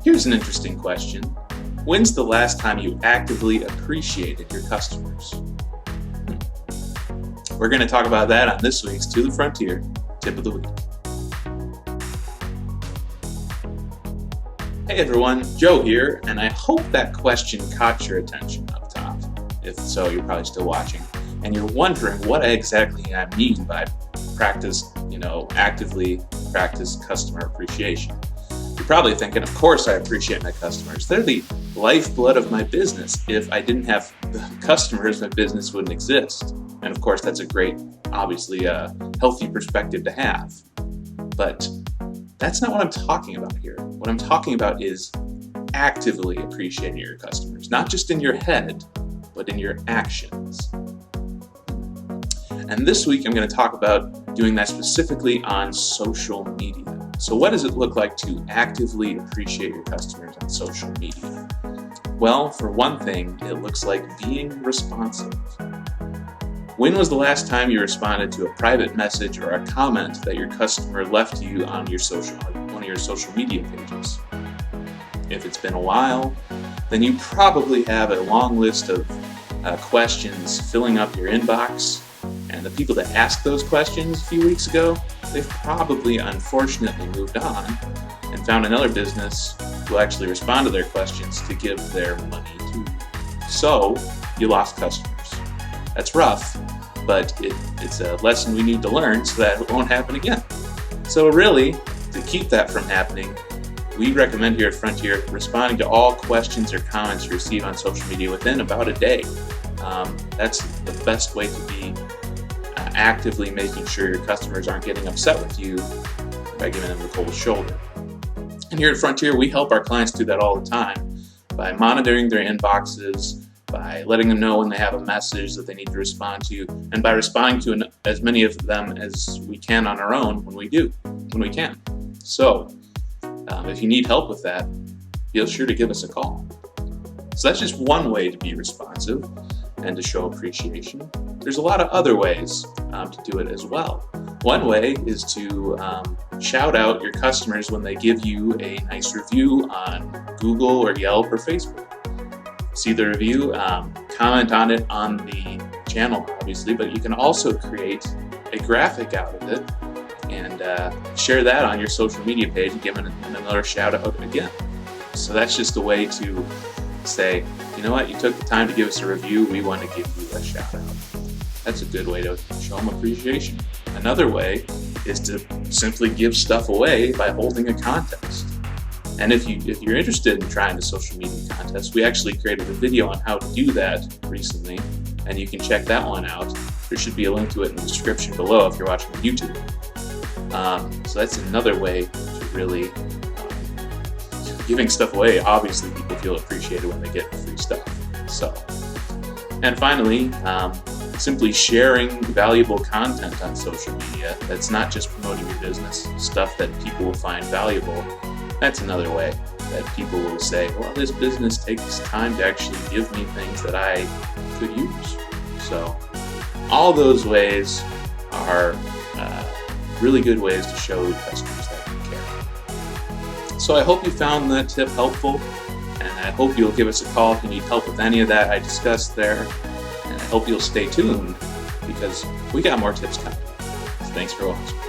Here's an interesting question. When's the last time you actively appreciated your customers? We're going to talk about that on this week's To the Frontier Tip of the Week. Hey everyone, Joe here, and I hope that question caught your attention up top. If so, you're probably still watching, and you're wondering what exactly I mean by actively practice customer appreciation. You're probably thinking, of course I appreciate my customers. They're the lifeblood of my business. If I didn't have the customers, my business wouldn't exist. And of course, that's a great, obviously, healthy perspective to have. But that's not what I'm talking about here. What I'm talking about is actively appreciating your customers, not just in your head, but in your actions. And this week, I'm going to talk about doing that specifically on social media. So what does it look like to actively appreciate your customers on social media? Well, for one thing, it looks like being responsive. When was the last time you responded to a private message or a comment that your customer left you on one of your social media pages? If it's been a while, then you probably have a long list of questions filling up your inbox. And the people that asked those questions a few weeks ago, they've probably unfortunately moved on and found another business who actually respond to their questions to give their money to. So you lost customers. That's rough, but it's a lesson we need to learn so that it won't happen again. So really, to keep that from happening, we recommend here at Frontier responding to all questions or comments you receive on social media within about a day. That's the best way to be actively making sure your customers aren't getting upset with you by giving them the cold shoulder. And here at Frontier, we help our clients do that all the time by monitoring their inboxes, by letting them know when they have a message that they need to respond to, and by responding to as many of them as we can on our own when we can. So if you need help with that, feel sure to give us a call. So that's just one way to be responsive and to show appreciation. There's a lot of other ways to do it as well. One way is to shout out your customers when they give you a nice review on Google or Yelp or Facebook. See the review, comment on it on the channel, obviously, but you can also create a graphic out of it and share that on your social media page and give it another shout out again. So that's just a way to say, you know what, you took the time to give us a review, we want to give you a shout out. That's a good way to show them appreciation. Another way is to simply give stuff away by holding a contest. And if you're interested in trying the social media contest, we actually created a video on how to do that recently, and you can check that one out. There should be a link to it in the description below if you're watching on YouTube. So that's another way to really giving stuff away. Obviously, people feel appreciated when they get free stuff. So, and finally, simply sharing valuable content on social media that's not just promoting your business, stuff that people will find valuable. That's another way that people will say, well, this business takes time to actually give me things that I could use. So all those ways are really good ways to show customers that you care. So I hope you found that tip helpful, and I hope you'll give us a call if you need help with any of that I discussed there. And I hope you'll stay tuned because we got more tips coming. So thanks for watching.